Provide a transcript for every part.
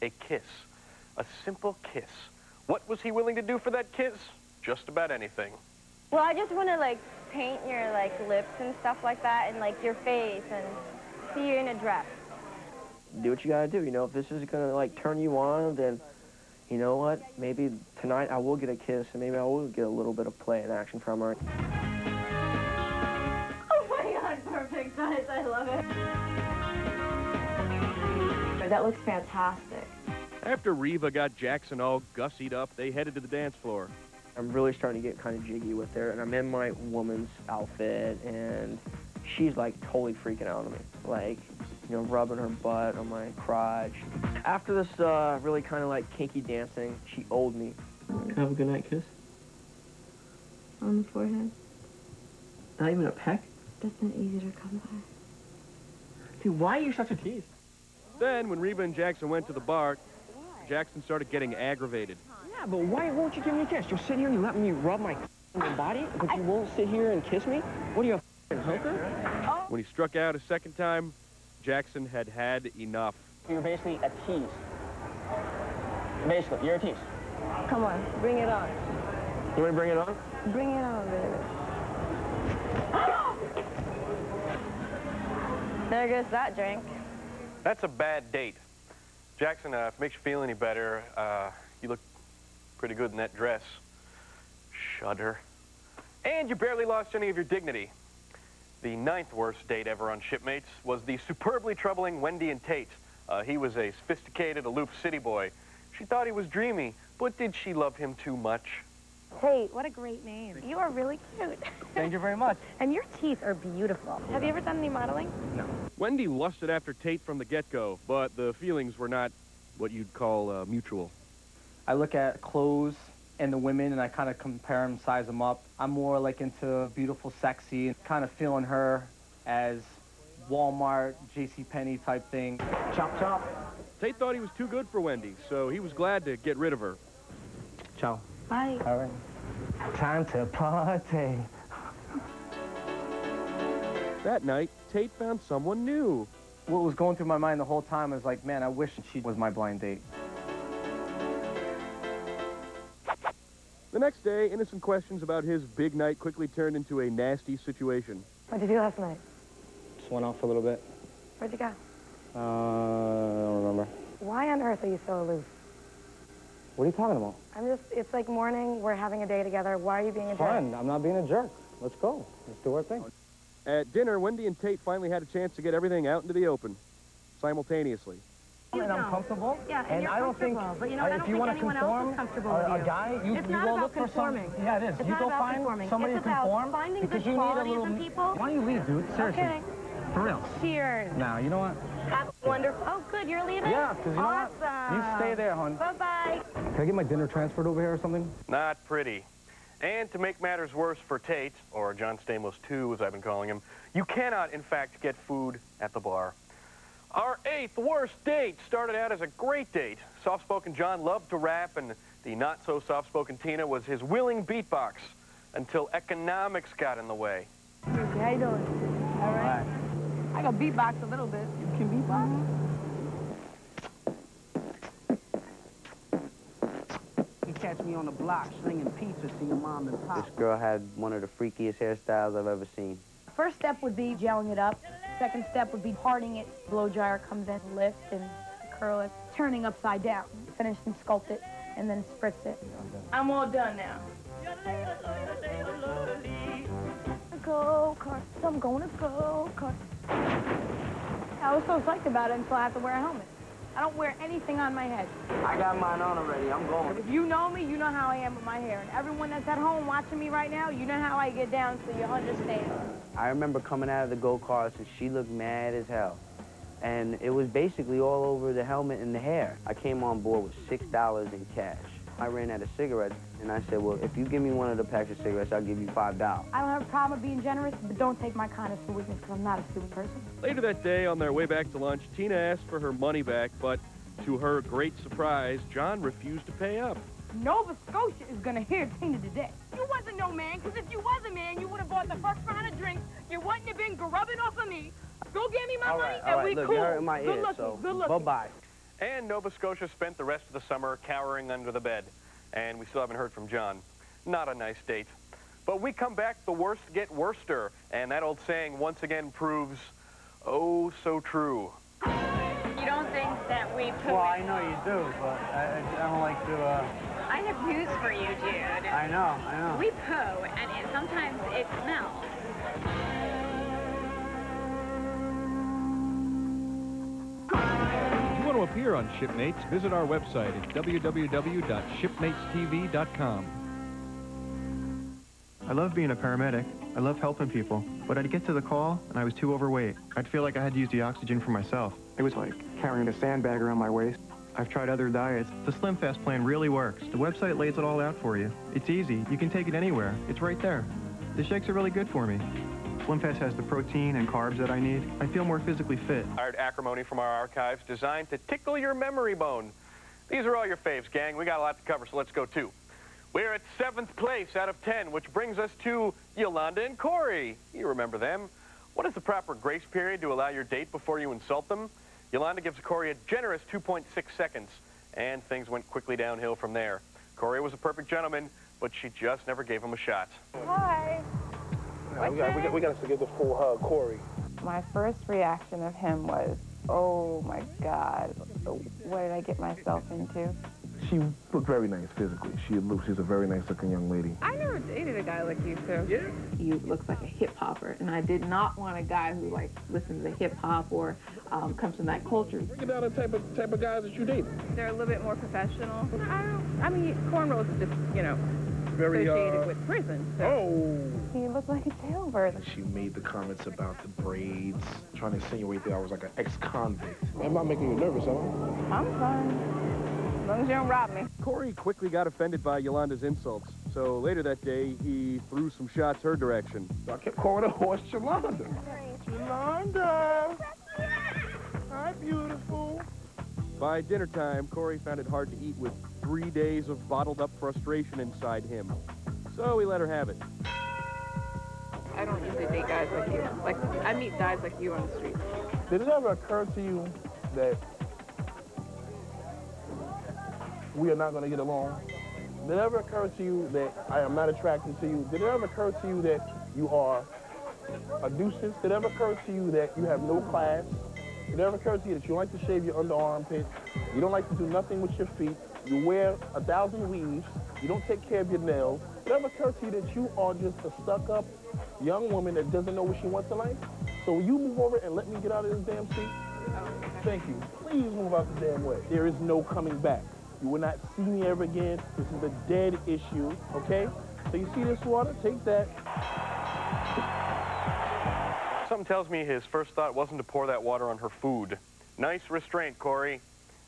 a kiss. A simple kiss. What was he willing to do for that kiss? Just about anything. Well, I just want to, like, paint your, like, lips and stuff like that, and, like, your face, and see you in a dress. Do what you gotta do, you know, if this is gonna, like, turn you on, then, you know what, maybe tonight I will get a kiss, and maybe I will get a little bit of play and action from her. Oh my God, perfect, guys, I love it. That looks fantastic. After Reva got Jackson all gussied up, they headed to the dance floor. I'm really starting to get kind of jiggy with her, and I'm in my woman's outfit, and she's, like, totally freaking out on me. Like, you know, rubbing her butt on my crotch. After this really kind of, like, kinky dancing, she owed me. Can I have a goodnight kiss? On the forehead. Not even a peck? That's not easy to come by. Dude, why are you such a tease? Then, when Reva and Jackson went to the bar, Jackson started getting aggravated. Yeah, but why won't you give me a kiss? You'll sit here and you let me rub my on your body, but you won't sit here and kiss me? What are you, a hooker? When he struck out a second time, Jackson had had enough. You're basically a tease. Basically, you're a tease. Come on, bring it on. You want to bring it on? Bring it on, baby. There goes that drink. That's a bad date. Jackson, if it makes you feel any better, you look pretty good in that dress. Shudder. And you barely lost any of your dignity. The 9th worst date ever on Shipmates was the superbly troubling Wendy and Tate. He was a sophisticated, aloof city boy. She thought he was dreamy, but did she love him too much? Tate, what a great name. You are really cute. Thank you very much. And your teeth are beautiful. Have you ever done any modeling? No. Wendy lusted after Tate from the get-go, but the feelings were not what you'd call mutual. I look at clothes and the women, and I kind of compare them, size them up. I'm more like into beautiful, sexy, and kind of feeling her as Walmart, JCPenney type thing. Chop, chop. Tate thought he was too good for Wendy, so he was glad to get rid of her. Ciao. Bye. All right. Time to party. That night, Tate found someone new. What was going through my mind the whole time was like, man, I wish she was my blind date. The next day, innocent questions about his big night quickly turned into a nasty situation. What did you do last night? Just went out for a little bit. Where'd you go? I don't remember. Why on earth are you so aloof? What are you talking about? It's like morning, we're having a day together. Why are you being a jerk? Fine, I'm not being a jerk. Let's go. Let's do our thing. At dinner, Wendy and Tate finally had a chance to get everything out into the open, simultaneously. And I'm comfortable. Yeah, and you're I don't think, comfortable, but you know, I don't if you think want to anyone else conform, is comfortable with a you. guy, you It's go not look about for some. conforming. Yeah, it is. It's You not go about find conforming. somebody It's to about conform finding because good you need a qualities little. in people. Why don't you leave, dude? Seriously. Okay. For real. Cheers. Now, you know what? That's wonderful. Oh, good, you're leaving? Yeah, because you know what? You stay there, hon. Bye-bye. Can I get my dinner transferred over here or something? Not pretty. And to make matters worse for Tate, or John Stamos 2, as I've been calling him, you cannot, in fact, get food at the bar. Our 8th worst date started out as a great date. Soft-spoken John loved to rap, and the not-so-soft-spoken Tina was his willing beatbox, until economics got in the way. How you doing? All right. I can beatbox a little bit. You can beatbox? You catch me on the block slinging pizza to your mom and pop. This girl had one of the freakiest hairstyles I've ever seen. First step would be gelling it up. Second step would be parting it. Blow dryer comes in, lift and curl it, turning upside down. Finish and sculpt it, and then spritz it. I'm all done now. Go-kart, I'm going to go-kart. I was so psyched about it until I have to wear a helmet. I don't wear anything on my head. I got mine on already. I'm going. If you know me, you know how I am with my hair. And everyone that's at home watching me right now, you know how I get down, so you understand. I remember coming out of the go-karts and she looked mad as hell. And it was basically all over the helmet and the hair. I came on board with $6 in cash. I ran out of cigarettes, and I said, well, if you give me one of the packs of cigarettes, I'll give you $5. I don't have a problem with being generous, but don't take my kindness for weakness, because I'm not a stupid person. Later that day, on their way back to lunch, Tina asked for her money back, but to her great surprise, John refused to pay up. Nova Scotia is gonna hear Tina today. You wasn't no man, because if you was a man, you would have bought the first round of drinks. You wouldn't have been grubbing off of me. Go give me my money, and we look, cool. you're hurting my good ear, looking, so good looking. bye-bye. And Nova Scotia spent the rest of the summer cowering under the bed. And we still haven't heard from John. Not a nice date. But we come back, the worst get worster. And that old saying once again proves, oh, so true. You don't think that we poo? Well, I know you do, but I don't like to, I have news for you, Jude. I know. We poo, and sometimes it smells. If you want to appear on Shipmates, visit our website at www.shipmatestv.com. I love being a paramedic. I love helping people. But I'd get to the call, and I was too overweight. I'd feel like I had to use the oxygen for myself. It was like carrying a sandbag around my waist. I've tried other diets. The Slim Fast plan really works. The website lays it all out for you. It's easy. You can take it anywhere. It's right there. The shakes are really good for me. Slim Fast has the protein and carbs that I need. I feel more physically fit. Hired acrimony from our archives designed to tickle your memory bone. These are all your faves, gang. We got a lot to cover, so let's go too. We're at 7th place out of 10, which brings us to Yolanda and Corey. You remember them. What is the proper grace period to allow your date before you insult them? Yolanda gives Corey a generous 2.6 seconds, and things went quickly downhill from there. Corey was a perfect gentleman, but she just never gave him a shot. Hi. We got to give the full hug, Corey. My first reaction of him was, oh my God, what did I get myself into? She looked very nice physically. She's a very nice-looking young lady. I never dated a guy like you, too. Yeah. You look like a hip-hopper, and I did not want a guy who, like, listens to hip-hop or comes from that culture. Break it down the type of guys that you date. They're a little bit more professional. I mean, cornrows is just, you know, very, associated with prison. So. Oh! He looked like a jailbird. She made the comments about the braids, trying to insinuate that I was like an ex-convict. I'm not making you nervous, huh? I'm fine. As long as you don't rob me. Corey quickly got offended by Yolanda's insults, so later that day, he threw some shots her direction. So I kept calling the horse Yolanda. Yolanda! Hi, beautiful. By dinner time, Corey found it hard to eat with 3 days of bottled-up frustration inside him. So he let her have it. I don't usually date guys like you. Like, I meet guys like you on the street. Did it ever occur to you that we are not going to get along? Did it ever occur to you that I am not attracted to you? Did it ever occur to you that you are a nuisance? Did it ever occur to you that you have no class? Did it ever occur to you that you like to shave your under armpit? You don't like to do nothing with your feet? You wear 1,000 weaves? You don't take care of your nails? Did it ever occur to you that you are just a stuck-up young woman that doesn't know what she wants in life? So will you move over and let me get out of this damn seat? Thank you. Please move out the damn way. There is no coming back. You will not see me ever again. This is a dead issue, okay? So you see this water? Take that. Something tells me his first thought wasn't to pour that water on her food. Nice restraint, Corey.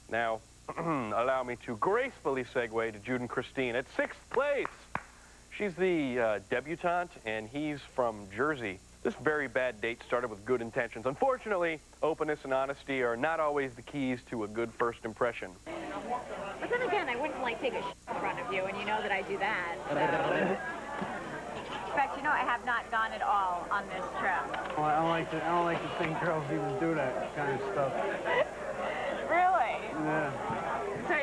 Now, allow me to gracefully segue to Jude and Christine at 6th place. She's the debutante, and he's from Jersey. This very bad date started with good intentions. Unfortunately, openness and honesty are not always the keys to a good first impression. But then again, I wouldn't like take a shit in front of you, and you know that I do that. So. In fact, you know, I have not gone at all on this trip. Well, I don't like to think girls even do that kind of stuff. Really? Yeah. So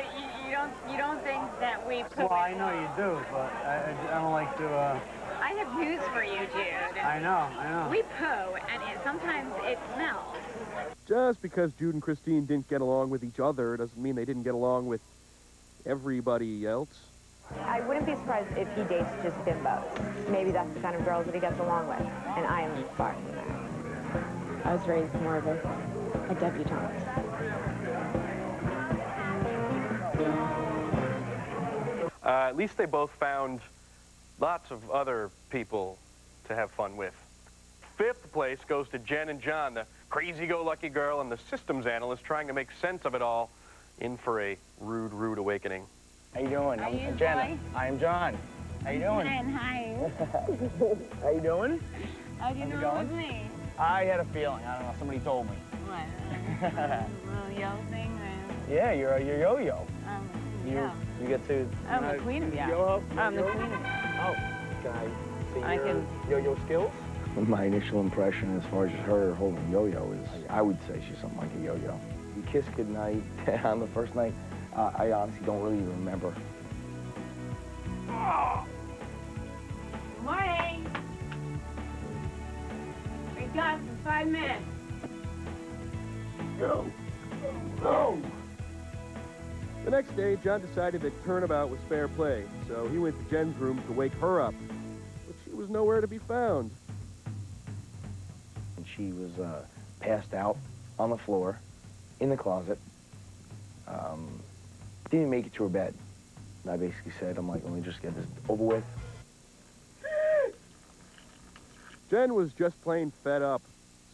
you don't think that we put... Well, I know you do, but I don't like to, I have news for you, Jude. I know. We poo, and sometimes it smells. Just because Jude and Christine didn't get along with each other doesn't mean they didn't get along with everybody else. I wouldn't be surprised if he dates just bimbos. Maybe that's the kind of girls that he gets along with, and I am far from that. I was raised more of a debutante. At least they both found lots of other people to have fun with. 5th place goes to Jen and John, the crazy-go-lucky girl and the systems analyst trying to make sense of it all, in for a rude, rude awakening. How you doing? I'm Jenna. I'm John. How you doing? Hi. How you doing? How do you know it was me? I had a feeling. I don't know. Somebody told me. What? A little yo thing? Yeah, you're yo-yo. Yeah. You get to... I'm the queen of yo. I'm the queen of yo. Oh, can I see I your can... yo-yo skills? My initial impression as far as her holding yo-yo is, I would say she's something like a yo-yo. We kissed goodnight on the first night. I honestly don't really even remember. Good morning. Wake up in 5 minutes. Go. No. The next day, John decided that turnabout was fair play, so he went to Jen's room to wake her up. But she was nowhere to be found. And she was passed out on the floor, in the closet. Didn't make it to her bed. And I basically said, I'm like, let me just get this over with. Jen was just plain fed up.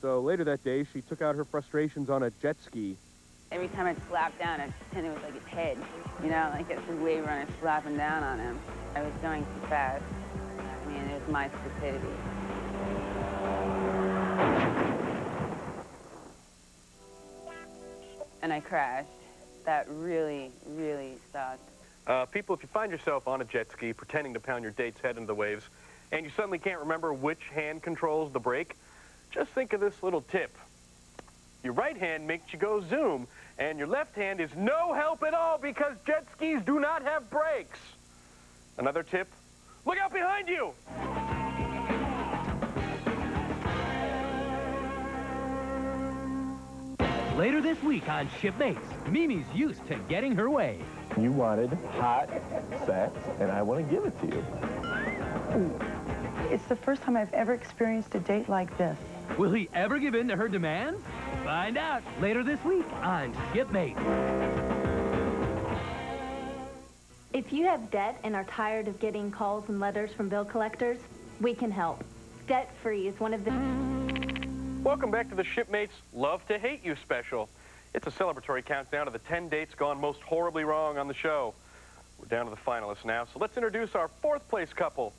So later that day, she took out her frustrations on a jet ski. Every time I'd slap down, I'd pretend it was like his head. You know, like it's a wave runner slapping down on him. I was going too fast. I mean, it was my stupidity. And I crashed. That really, really sucked. People, if you find yourself on a jet ski pretending to pound your date's head into the waves, and you suddenly can't remember which hand controls the brake, just think of this little tip. Your right hand makes you go zoom, and your left hand is no help at all because jet skis do not have brakes. Another tip, look out behind you! Later this week on Shipmates, Mimi's used to getting her way. You wanted hot sex, and I want to give it to you. It's the first time I've ever experienced a date like this. Will he ever give in to her demands? Find out later this week on Shipmates. If you have debt and are tired of getting calls and letters from bill collectors, we can help. Debt Free is one of the... Welcome back to the Shipmates Love to Hate You special. It's a celebratory countdown of the 10 dates gone most horribly wrong on the show. We're down to the finalists now, so let's introduce our 4th place couple.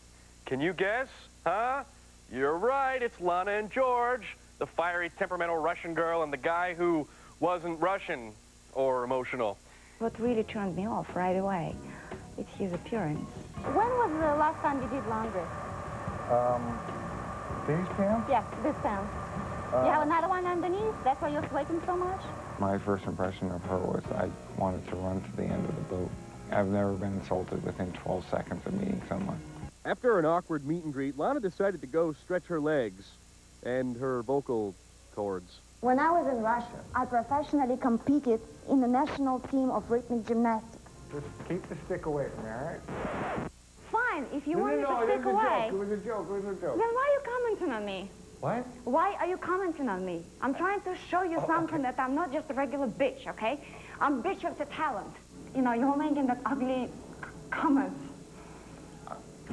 Can you guess? Huh? You're right, it's Lana and George, the fiery, temperamental Russian girl and the guy who wasn't Russian or emotional. What really turned me off right away is his appearance. When was the last time you did laundry? These pants? Yes, this pants. You have another one underneath? That's why you're sweating so much? My first impression of her was I wanted to run to the end of the boat. I've never been insulted within 12 seconds of meeting someone. After an awkward meet and greet, Lana decided to go stretch her legs and her vocal cords. When I was in Russia, I professionally competed in the national team of rhythmic gymnastics. Just keep the stick away from me, all right? Fine, if you want me to stick away. It was a joke, it was a joke. Then why are you commenting on me? What? Why are you commenting on me? I'm trying to show you something that I'm not just a regular bitch, okay? I'm bitch with the talent. You know, you're making that ugly comments.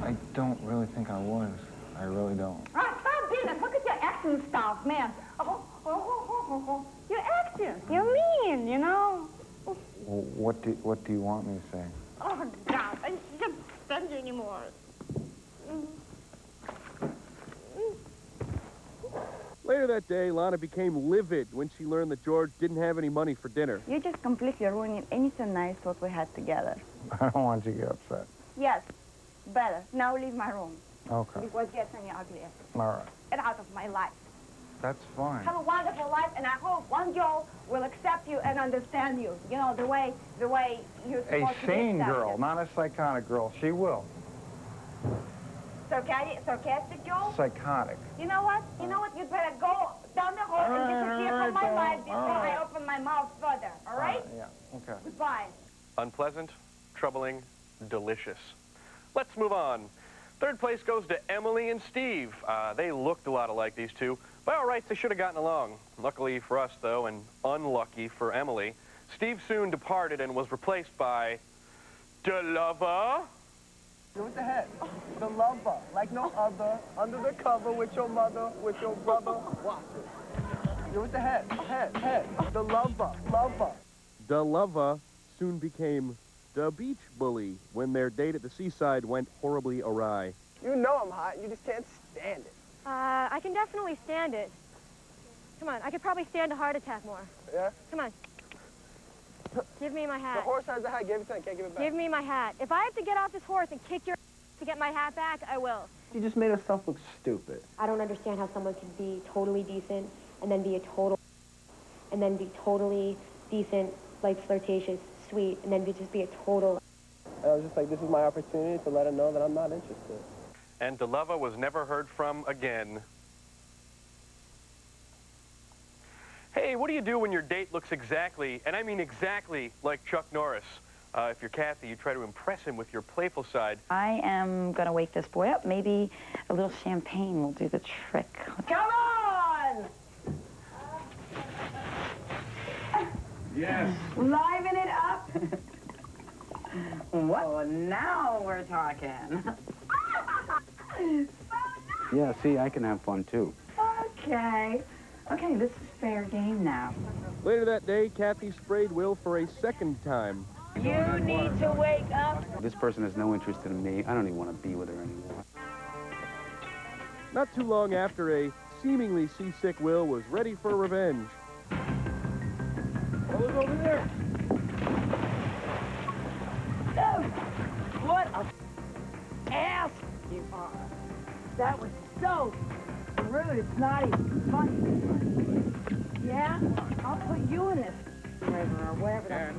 I don't really think I was. I really don't. Ah, stop being it. Look at your acting stuff, man. You're acting. You're mean, you know? Well, what do you want me to say? Oh, God. I can't stand you anymore. Later that day, Lana became livid when she learned that George didn't have any money for dinner. You're just completely ruining anything nice what we had together. I don't want you to get upset. Yes, better. Now leave my room. Okay. Before it gets any uglier. All right. Get out of my life. That's fine. Have a wonderful life, and I hope one girl will accept you and understand you. You know, the way you're supposed to be A sane accepted. girl, not a psychotic girl. She will. Sarcastic girl? Psychotic. You know what? You'd better go down the hall and disappear from my life before I open my mouth further, all right? Yeah, okay. Goodbye. Unpleasant, troubling, delicious. Let's move on. 3rd place goes to Emily and Steve. They looked a lot alike, these two. By all rights, they should have gotten along. Luckily for us, though, and unlucky for Emily, Steve soon departed and was replaced by the lover. With the head. The lover. Like no other. Under the cover with your mother, with your brother. Watch it. You're with the head. Head. The lover. The lover soon became the beach bully when their date at the seaside went horribly awry. You know I'm hot. You just can't stand it. I can definitely stand it. Come on, I could probably stand a heart attack more. Yeah? Come on. Give me my hat. The horse has the hat. Give it to him. Can't give it back. Give me my hat. If I have to get off this horse and kick your ass to get my hat back, I will. You just made herself look stupid. I don't understand how someone could be totally decent and then be a total, and then be totally decent, like flirtatious, sweet, and then to just be a total. I was just like, this is my opportunity to let her know that I'm not interested. And DeLova was never heard from again. Hey, what do you do when your date looks exactly, and I mean exactly, like Chuck Norris? If you're Kathy, you try to impress him with your playful side. I am going to wake this boy up. Maybe a little champagne will do the trick. Come on! Yes. Liven it up. Well, now we're talking. Yeah, see, I can have fun, too. Okay. Okay, this is fair game now. Later that day, Kathy sprayed Will for a second time. You need to wake up. This person has no interest in me. I don't even want to be with her anymore. Not too long after, a seemingly seasick Will was ready for revenge. What was over there? What a ass you are. That was so rude. It's not even funny. Yeah? I'll put you in this river or whatever that is.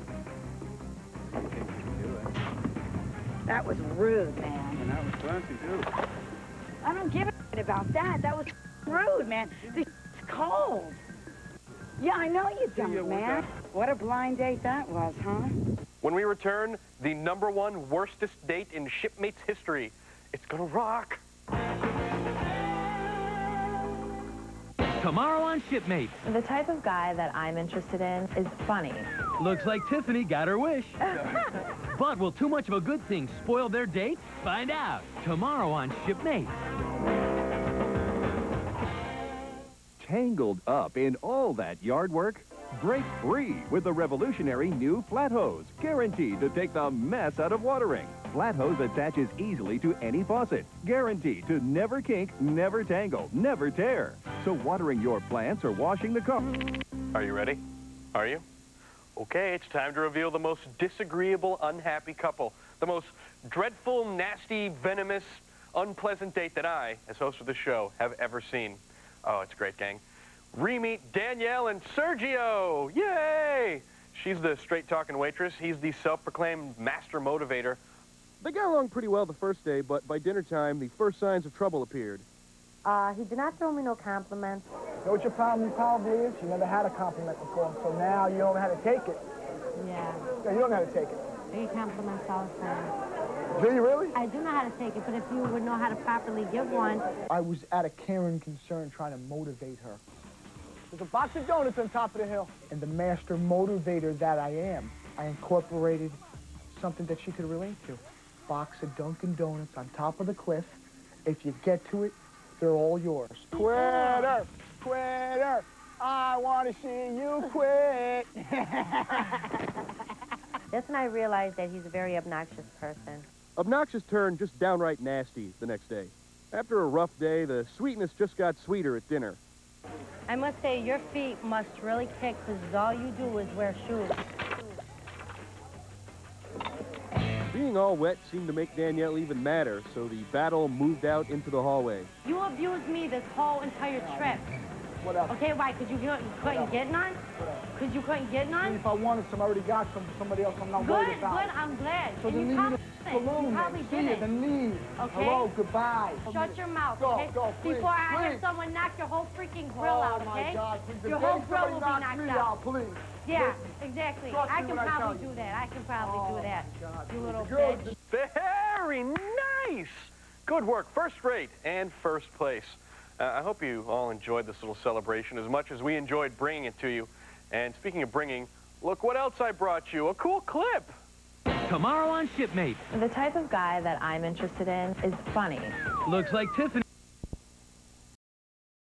That was rude, man. And that was plenty, too. I don't give a shit about that. That was rude, man. This is cold. Yeah, I know you don't, man. What a blind date that was, huh? When we return, the #1 worstest date in Shipmates history. It's gonna rock. Tomorrow on Shipmates. The type of guy that I'm interested in is funny. Looks like Tiffany got her wish. But will too much of a good thing spoil their date? Find out tomorrow on Shipmates. Tangled up in all that yard work? Break free with the revolutionary new Flat Hose, guaranteed to take the mess out of watering. Flat Hose attaches easily to any faucet, guaranteed to never kink, never tangle, never tear. So watering your plants or washing the car. Are you ready? Are you? Okay, it's time to reveal the most disagreeable, unhappy couple. The most dreadful, nasty, venomous, unpleasant date that I, as host of the show, have ever seen. Oh, it's great, gang. Re-meet Danielle and Sergio! Yay! She's the straight-talking waitress. He's the self-proclaimed master motivator. They got along pretty well the first day, but by dinner time, the first signs of trouble appeared. He did not throw me no compliments. You know what your problem probably is? You never had a compliment before, so now you don't know how to take it. Yeah. Yeah, you don't know how to take it. I get compliments all the time. Do you really? I do know how to take it, but if you would know how to properly give one. I was out of care and concern trying to motivate her. There's a box of donuts on top of the hill. And the master motivator that I am, I incorporated something that she could relate to. Box of Dunkin' Donuts on top of the cliff. If you get to it, they're all yours. Quitter! Quitter! I want to see you quit! That's when I realized that he's a very obnoxious person. Obnoxious turned just downright nasty the next day. After a rough day, the sweetness just got sweeter at dinner. I must say, your feet must really kick, because all you do is wear shoes. Being all wet seemed to make Danielle even madder, so the battle moved out into the hallway. You abused me this whole entire trip. What else? Okay, why? Because you couldn't get none? Because you couldn't get none? If I wanted some, I already got some. Somebody else I'm not worried about. Good, I'm glad. So and then you leave me probably, alone. you probably See you, didn't. then leave. Okay? Hello, goodbye. Shut your mouth, Go, okay? go, please, Before I please. have someone knock your whole freaking grill out, okay? Oh, my God. Please, Your the whole day grill will be somebody knocked knocks me out. Please. Yeah, Listen. exactly. Trust I me can when I tell probably you. do that. I can probably do that. God. You little Good. bitch. Very nice! Good work. First rate and first place. I hope you all enjoyed this little celebration as much as we enjoyed bringing it to you. And speaking of bringing, look what else I brought you. A cool clip. Tomorrow on Shipmates. The type of guy that I'm interested in is funny. Looks like Tiffany